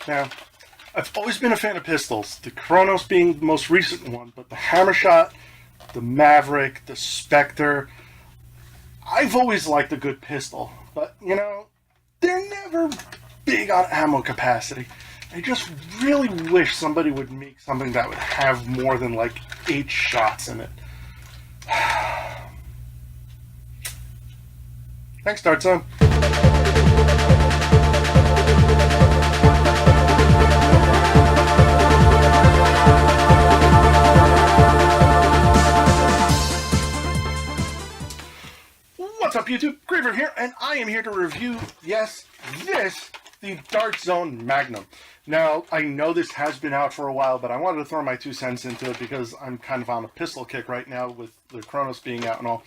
Now, I've always been a fan of pistols, the Kronos being the most recent one, but the Hammershot, the Maverick, the Spectre, I've always liked a good pistol. But, you know, they're never big on ammo capacity. I just really wish somebody would make something that would have more than like 8 shots in it. Thanks, Dart Zone. What's up, YouTube? Graver here, and I am here to review, yes, the Dart Zone Magnum. Now, I know this has been out for a while, but I wanted to throw my 2 cents into it because I'm kind of on a pistol kick right now with the Kronos being out and all.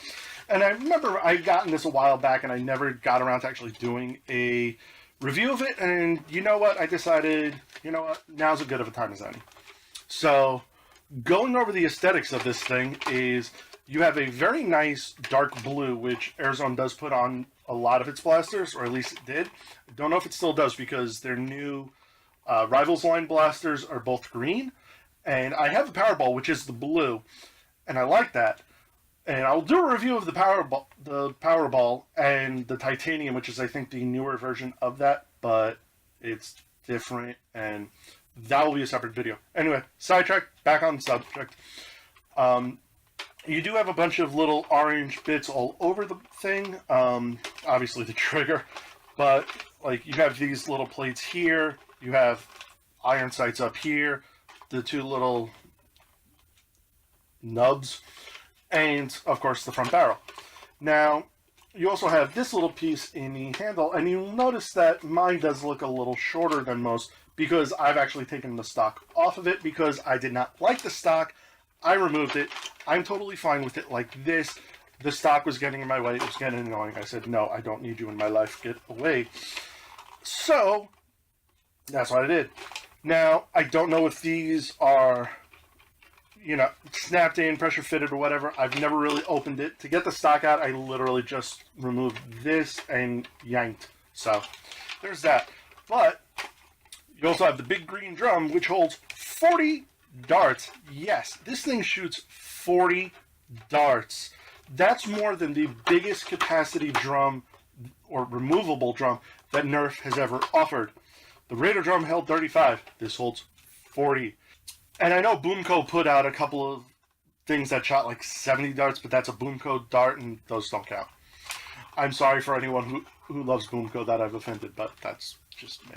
And I remember I gotten this a while back, and I never got around to actually doing a review of it. And you know what? I decided, you know what? Now's as good of a time as any. So, going over the aesthetics of this thing is you have a very nice dark blue, which Airzone does put on a lot of its blasters, or at least it did. I don't know if it still does because their new Rivals line blasters are both green. And I have the Powerball, which is the blue, and I like that. And I'll do a review of the Powerball and the Titanium, which is, I think, the newer version of that, but it's different, and that will be a separate video. Anyway, sidetrack, back on the subject. You do have a bunch of little orange bits all over the thing, obviously the trigger, but like you have these little plates here, you have iron sights up here, the 2 little nubs, and of course the front barrel. Now, you also have this little piece in the handle, and you'll notice that mine does look a little shorter than most because I've actually taken the stock off of it because I did not like the stock. I removed it. I'm totally fine with it like this. The stock was getting in my way. It was getting annoying. I said, no, I don't need you in my life. Get away. So, that's what I did. Now, I don't know if these are, you know, snapped in, pressure fitted, or whatever. I've never really opened it. To get the stock out, I literally just removed this and yanked. So, there's that. But, you also have the big green drum, which holds 40 darts. Yes, this thing shoots 40 darts. That's more than the biggest capacity drum or removable drum that Nerf has ever offered. The Raider drum held 35. This holds 40. And I know Boomco put out a couple of things that shot like 70 darts, but that's a Boomco dart, and those don't count. I'm sorry for anyone who loves Boomco that I've offended, but that's just me.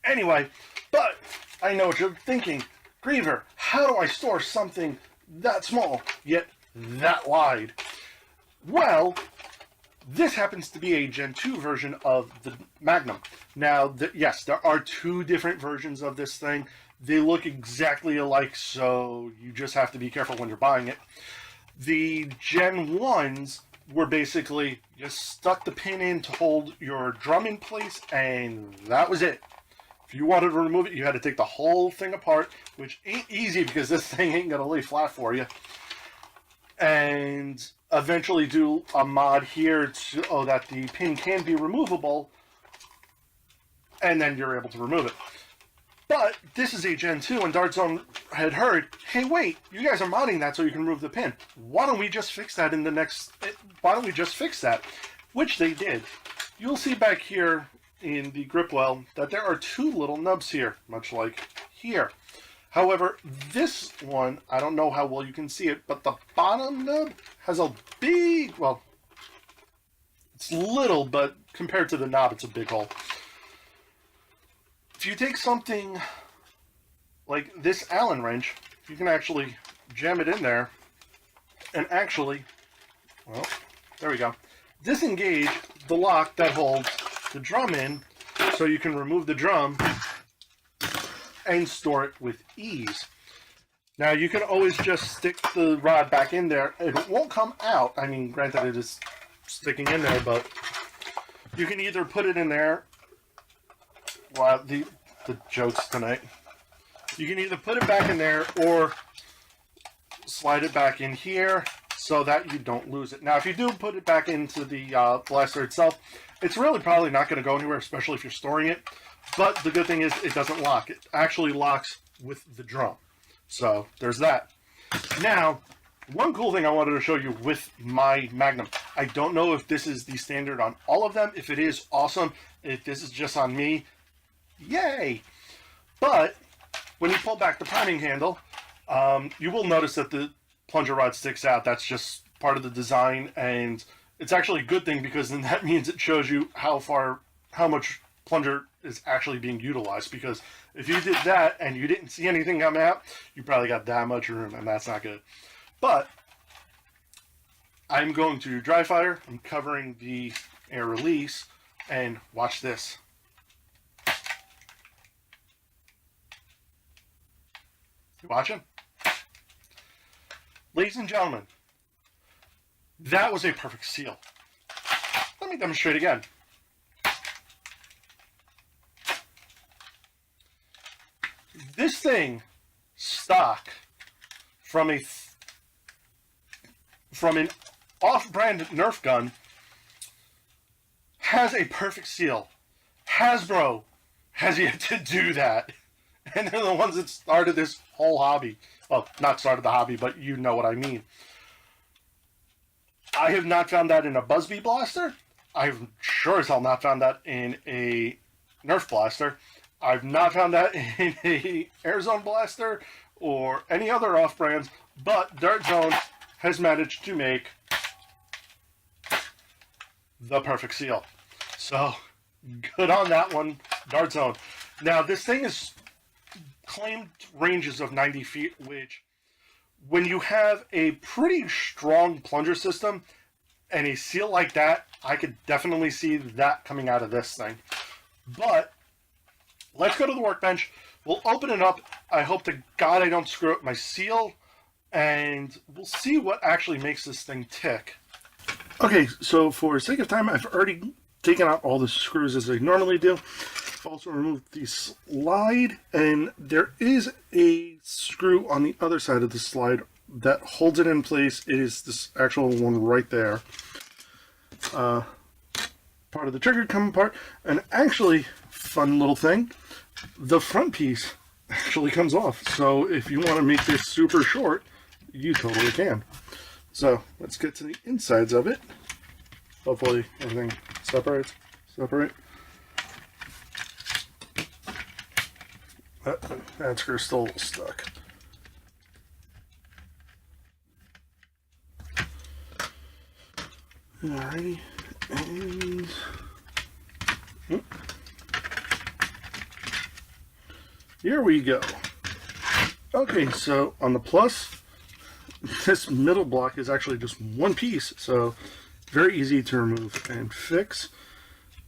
Anyway, but I know what you're thinking. Griever, how do I store something that small, yet that wide? Well, this happens to be a Gen 2 version of the Magnum. Now, yes, there are 2 different versions of this thing. They look exactly alike, so you just have to be careful when you're buying it. The Gen 1s were basically, you stuck the pin in to hold your drum in place, and that was it. If you wanted to remove it, you had to take the whole thing apart, which ain't easy because this thing ain't going to lay flat for you. And eventually do a mod here so that the pin can be removable, and then you're able to remove it. But this is a Gen 2, and Dart Zone had heard, hey, wait, you guys are modding that so you can remove the pin. Why don't we just fix that in the next... Why don't we just fix that? Which they did. You'll see back here in the grip well that there are 2 little nubs here, much like here. However, this one, I don't know how well you can see it, but the bottom nub has a big, well, it's little, but compared to the knob, it's a big hole. If you take something like this Allen wrench, you can actually jam it in there and actually, well, there we go, disengage the lock that holds the drum in so you can remove the drum and store it with ease. Now, you can always just stick the rod back in there. It won't come out. I mean, granted, it is sticking in there, but you can either put it in there. Wow, the jokes tonight. You can either put it back in there or slide it back in here so that you don't lose it. Now, if you do put it back into the blaster itself, it's really probably not going to go anywhere, especially if you're storing it. But the good thing is it doesn't lock. It actually locks with the drum. So there's that. Now, one cool thing I wanted to show you with my Magnum. I don't know if this is the standard on all of them. If it is, awesome. If this is just on me, yay! But when you pull back the priming handle, you will notice that the plunger rod sticks out. That's just part of the design, and it's actually a good thing because then that means it shows you how much plunger is actually being utilized. Because if you did that and you didn't see anything come out, you probably got that much room, and that's not good. But I'm going to dry fire. I'm covering the air release, and watch this. You watching? Ladies and gentlemen, that was a perfect seal. Let me demonstrate again. This thing, stock, from an off-brand Nerf gun, has a perfect seal. Hasbro has yet to do that. And they're the ones that started this whole hobby. Well, not started the hobby, but you know what I mean. I have not found that in a Buzzbee blaster. I've sure as hell not found that in a Nerf blaster. I've not found that in a Air Zone blaster or any other off-brands, but Dart Zone has managed to make the perfect seal. So, good on that one, Dart Zone. Now, this thing is claimed ranges of 90 feet, which, when you have a pretty strong plunger system and a seal like that, I could definitely see that coming out of this thing. But, let's go to the workbench. We'll open it up. I hope to God I don't screw up my seal, and we'll see what actually makes this thing tick. Okay, so for sake of time, I've already taken out all the screws as I normally do. I've also removed the slide, and there is a screw on the other side of the slide that holds it in place. It is this actual one right there. Part of the trigger come apart, and actually, fun little thing, the front piece actually comes off. So if you want to make this super short, you totally can. So let's get to the insides of it. Hopefully everything separates. Separate. That screw's still a little stuck. Alrighty, and here we go. Okay, so on the plus, this middle block is actually just one piece, so very easy to remove and fix.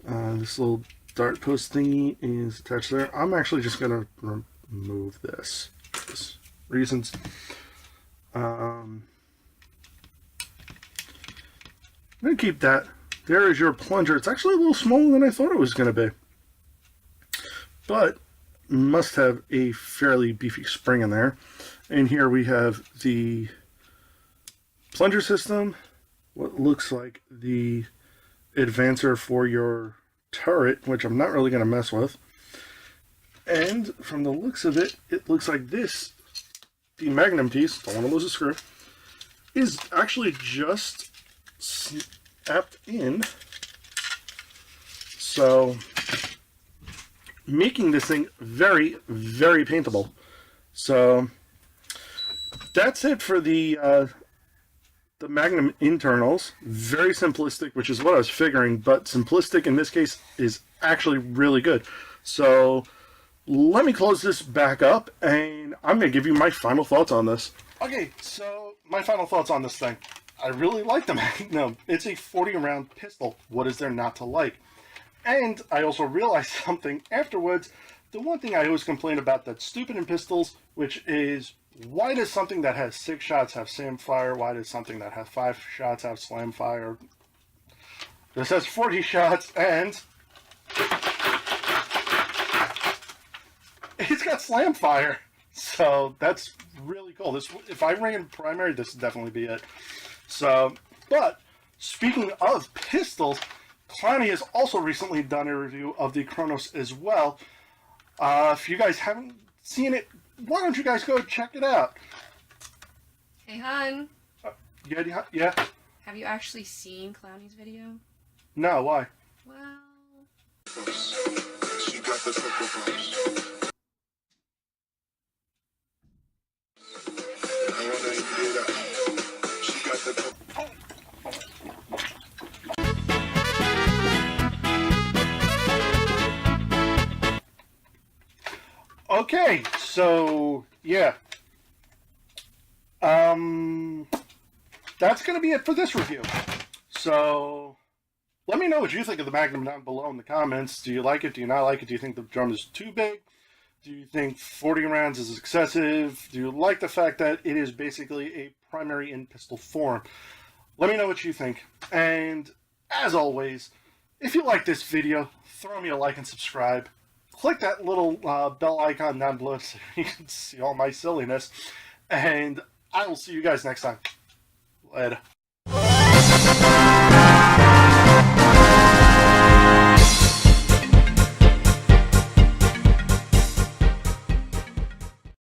This little dart post thingy is attached there. I'm actually just going to remove this for reasons. I'm going to keep that. There is your plunger. It's actually a little smaller than I thought it was going to be, but must have a fairly beefy spring in there. And here we have the plunger system, what looks like the advancer for your turret, which I'm not really going to mess with. And from the looks of it, it looks like this, the Magnum piece, don't want to lose a screw, is actually just snapped in. So, making this thing very, very paintable. So, that's it for the Magnum internals. Very simplistic, which is what I was figuring, but simplistic in this case is actually really good. So let me close this back up, and I'm going to give you my final thoughts on this. Okay, so my final thoughts on this thing. I really like the Magnum. It's a 40-round pistol. What is there not to like? And I also realized something afterwards. The one thing I always complain about that's stupid in pistols, which is, why does something that has 6 shots have slam fire? Why does something that has 5 shots have slam fire? This has 40 shots, and it's got slam fire. So that's really cool. This, if I ran primary, this would definitely be it. So, but speaking of pistols, Clowny has also recently done a review of the Kronos as well. If you guys haven't seen it, why don't you guys go check it out? Hey, hon. Yeah? Have you actually seen Clowny's video? No, why? Well... She got the Cocoa Puffs. I wanna hear that. She got the Okay, so yeah. That's gonna be it for this review. So let me know what you think of the Magnum down below in the comments. Do you like it? Do you not like it? Do you think the drum is too big? Do you think 40 rounds is excessive? Do you like the fact that it is basically a primary in pistol form? Let me know what you think. And as always, if you like this video, throw me a like and subscribe. Click that little bell icon down below so you can see all my silliness. And I will see you guys next time. Later.